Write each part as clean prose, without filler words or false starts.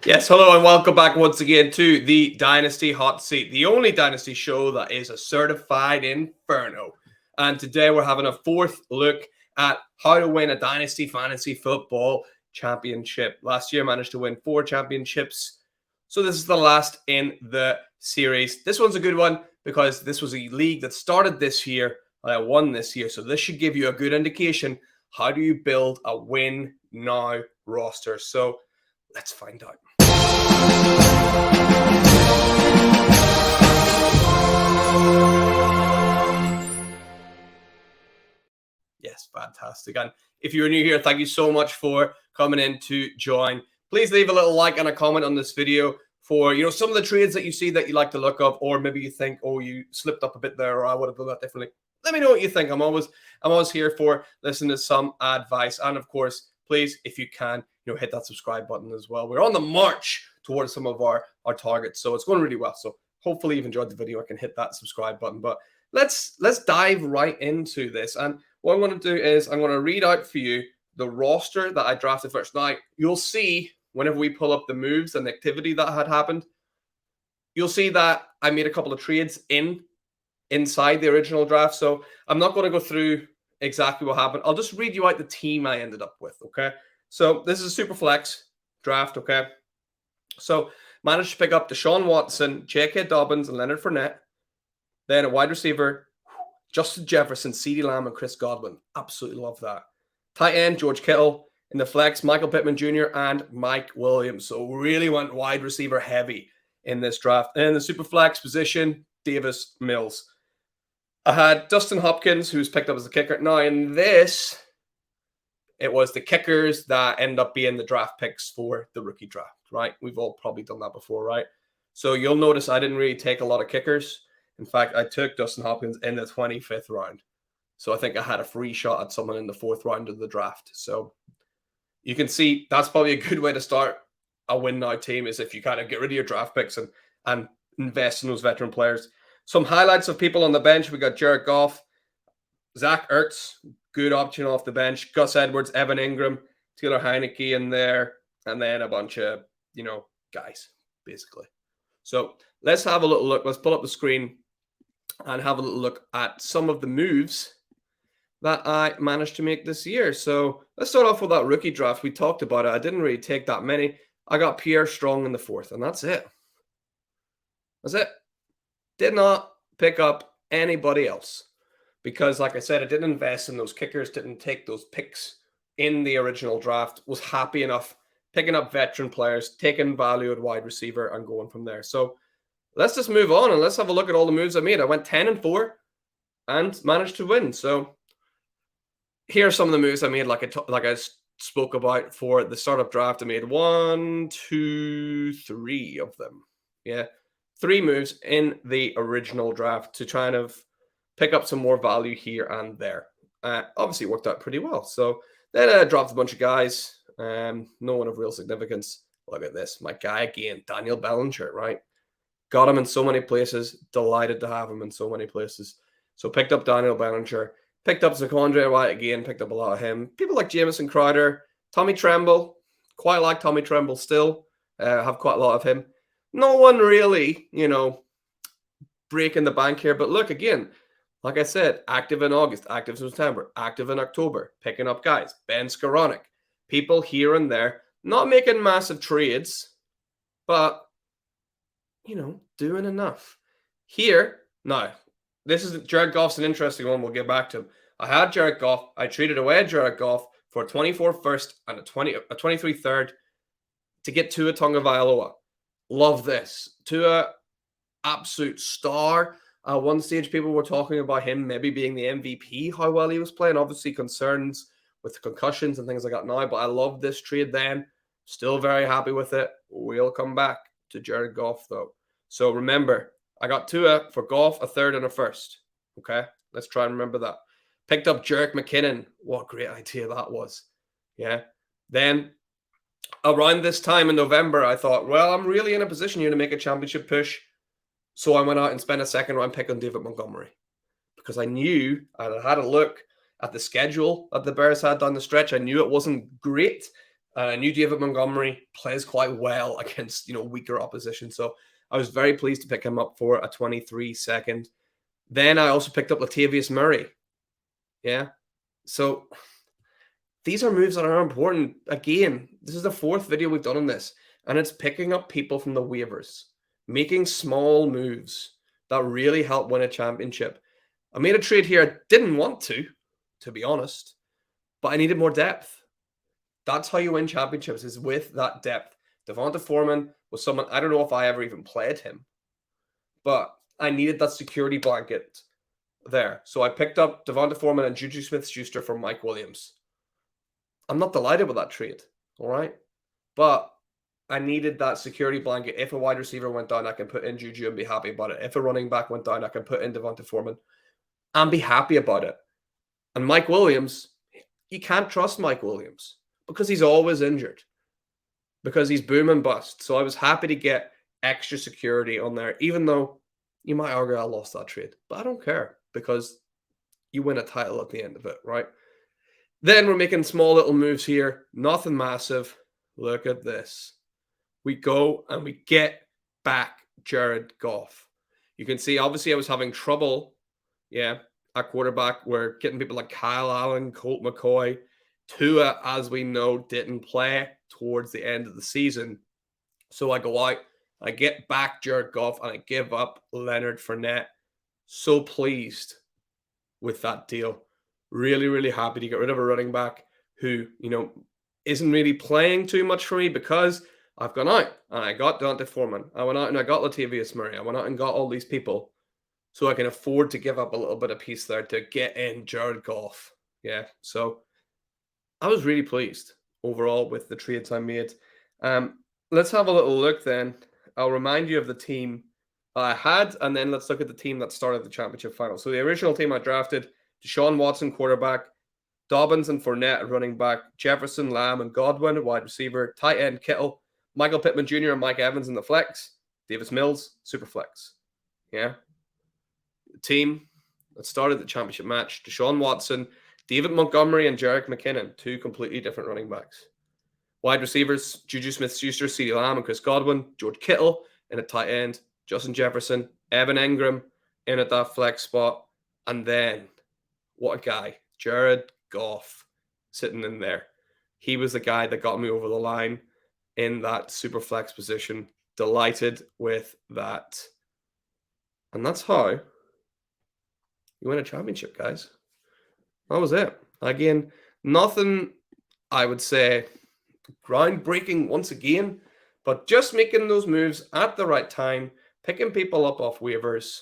Yes, hello and welcome back once again to the Dynasty Hot Seat, the only Dynasty show that is a certified inferno. And today we're having a fourth look at how to win a Dynasty Fantasy Football Championship. Last year managed to win 4 championships. So this is the last in the series. This one's a good one because this was a league that started this year and I won this year. So this should give you a good indication. How do you build a win now roster? So let's find out. Yes, fantastic. And if you're new here, thank you so much for coming in to join. Please leave a little like and a comment on this video for, some of the trades that you see that you like the look of, or maybe you think, oh, you slipped up a bit there, or I would have done that differently. Let me know what you think. I'm always here for listening to some advice. And of course, please, if you can, hit that subscribe button as well. We're on the march towards some of our targets, so it's going really well. So hopefully you've enjoyed the video. I can hit that subscribe button. But let's dive right into this. And what I'm going to do is I'm going to read out for you the roster that I drafted first. Now, you'll see whenever we pull up the moves and the activity that had happened, you'll see that I made a couple of trades inside the original draft. So I'm not going to go through exactly what happened. I'll just read you out the team I ended up with, okay? So this is a super flex draft, okay? So managed to pick up Deshaun Watson, J.K. Dobbins, and Leonard Fournette. Then a wide receiver, Justin Jefferson, CeeDee Lamb, and Chris Godwin. Absolutely love that. Tight end, George Kittle. In the flex, Michael Pittman Jr. and Mike Williams. So really went wide receiver heavy in this draft. And in the super flex position, Davis Mills. I had Dustin Hopkins, who's picked up as the kicker. Now, in this, it was the kickers that end up being the draft picks for the rookie draft, right? We've all probably done that before, right? So you'll notice I didn't really take a lot of kickers. In fact, I took Dustin Hopkins in the 25th round. So I think I had a free shot at someone in the 4th round of the draft. So you can see that's probably a good way to start a win now team, is if you kind of get rid of your draft picks and invest in those veteran players. Some highlights of people on the bench. We got Jared Goff, Zach Ertz, good option off the bench, Gus Edwards, Evan Ingram, Taylor Heineke in there, and then a bunch of, guys, basically. So let's have a little look. Let's pull up the screen and have a little look at some of the moves that I managed to make this year. So let's start off with that rookie draft. We talked about it. I didn't really take that many. I got Pierre Strong in the 4th, and that's it. That's it. Did not pick up anybody else because, like I said, I didn't invest in those kickers, didn't take those picks in the original draft, was happy enough picking up veteran players, taking value at wide receiver and going from there. So let's just move on and let's have a look at all the moves I made. I went 10-4 and managed to win. So here are some of the moves I made, like I spoke about for the startup draft. I made 1, 2, 3 of them. Yeah. 3 moves in the original draft to try and pick up some more value here and there. Obviously, it worked out pretty well. So then I dropped a bunch of guys. No one of real significance. Look at this. My guy again, Daniel Bellinger, right? Got him in so many places. Delighted to have him in so many places. So picked up Daniel Bellinger. Picked up Zaquandre White again. Picked up a lot of him. People like Jamison Crowder. Tommy Tremble. Quite like Tommy Tremble still. Have quite a lot of him. No one really, breaking the bank here. But look, again, like I said, active in August, active in September, active in October, picking up guys. Ben Skoranek. People here and there. Not making massive trades, but, doing enough. Here, now, this is Jared Goff's an interesting one. We'll get back to him. I had Jared Goff. I traded away Jared Goff for a 24 first and a 23 third to get Tua Tagovailoa. Love this. Tua, absolute star. One stage, people were talking about him maybe being the MVP, how well he was playing. Obviously, concerns with concussions and things like that now, but I love this trade then. Still very happy with it. We'll come back to Jared Goff, though. So remember, I got Tua for Goff, a 3rd and a 1st. Okay? Let's try and remember that. Picked up Jerick McKinnon. What a great idea that was. Yeah. Then around this time in November, I thought, well, I'm really in a position here to make a championship push. So I went out and spent a 2nd round pick on David Montgomery because I knew I had a look at the schedule that the Bears had down the stretch. I knew it wasn't great. And I knew David Montgomery plays quite well against, weaker opposition. So I was very pleased to pick him up for a 23-second. Then I also picked up Latavius Murray. Yeah. So these are moves that are important. Again, this is the 4th video we've done on this, and it's picking up people from the waivers, making small moves that really help win a championship. I made a trade here I didn't want to be honest, but I needed more depth. That's how you win championships, is with that depth. Devonta Foreman was someone, I don't know if I ever even played him, but I needed that security blanket there. So I picked up Devonta Foreman and Juju Smith-Schuster for Mike Williams. I'm not delighted with that trade, all right? But I needed that security blanket. If a wide receiver went down, I can put in Juju and be happy about it. If a running back went down, I can put in Devonta Foreman and be happy about it. And Mike Williams, you can't trust Mike Williams because he's always injured, because he's boom and bust. So I was happy to get extra security on there, even though you might argue I lost that trade. But I don't care, because you win a title at the end of it, right? Then we're making small little moves here. Nothing massive. Look at this. We go and we get back Jared Goff. You can see, obviously, I was having trouble, at quarterback. We're getting people like Kyle Allen, Colt McCoy. Tua, as we know, didn't play towards the end of the season. So I go out, I get back Jared Goff, and I give up Leonard Fournette. So pleased with that deal. Really, really happy to get rid of a running back who, isn't really playing too much for me, because I've gone out and I got Devonta Foreman. I went out and I got Latavius Murray. I went out and got all these people, so I can afford to give up a little bit of piece there to get in Jared Goff. Yeah, so I was really pleased overall with the trades I made. Let's have a little look then. I'll remind you of the team I had, and then let's look at the team that started the championship final. So the original team I drafted: Deshaun Watson, quarterback; Dobbins and Fournette at running back; Jefferson, Lamb, and Godwin at wide receiver; tight end Kittle; Michael Pittman Jr. and Mike Evans in the flex; Davis Mills, super flex. Yeah. The team that started the championship match: Deshaun Watson, David Montgomery, and Jerick McKinnon, 2 completely different running backs. Wide receivers: Juju Smith-Schuster, CeeDee Lamb, and Chris Godwin; George Kittle in a tight end; Justin Jefferson, Evan Engram in at that flex spot. And then, what a guy, Jared Goff sitting in there. He was the guy that got me over the line in that super flex position. Delighted with that. And that's how you win a championship, guys. That was it. Again, nothing, I would say, groundbreaking once again, but just making those moves at the right time, picking people up off waivers,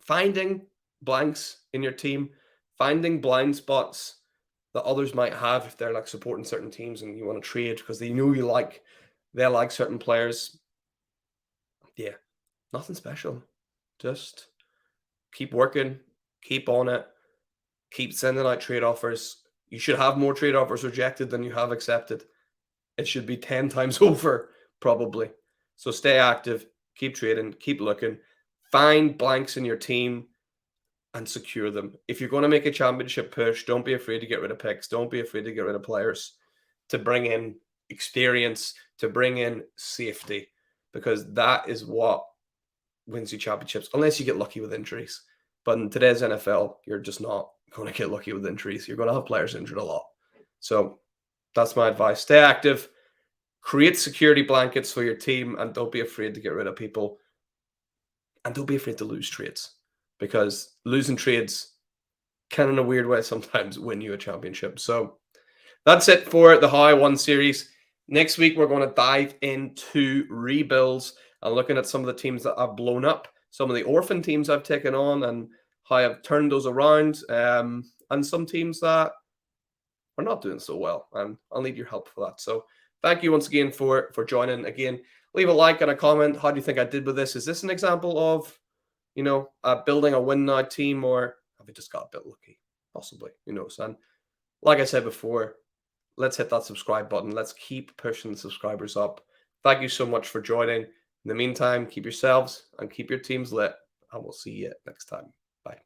finding blanks in your team, finding blind spots that others might have if they're like supporting certain teams and you want to trade because they know they like certain players. Yeah, nothing special. Just keep working, keep on it, keep sending out trade offers. You should have more trade offers rejected than you have accepted. It should be 10 times over, probably. So stay active, keep trading, keep looking, find blanks in your team and secure them. If you're going to make a championship push, don't be afraid to get rid of picks. Don't be afraid to get rid of players, to bring in experience, to bring in safety, because that is what wins you championships, unless you get lucky with injuries. But in today's NFL, you're just not going to get lucky with injuries. You're going to have players injured a lot. So that's my advice. Stay active, create security blankets for your team, and don't be afraid to get rid of people. And don't be afraid to lose trades, because losing trades can, in a weird way, sometimes win you a championship. So that's it for the How I Won series. Next week, we're going to dive into rebuilds and looking at some of the teams that I've blown up, some of the orphan teams I've taken on and how I've turned those around, and some teams that are not doing so well. And I'll need your help for that. So thank you once again for joining. Again, leave a like and a comment. How do you think I did with this? Is this an example of, building a win now team, or have we just got a bit lucky? Possibly, who knows? And like I said before, let's hit that subscribe button. Let's keep pushing the subscribers up. Thank you so much for joining. In the meantime, keep yourselves and keep your teams lit, and we'll see you next time.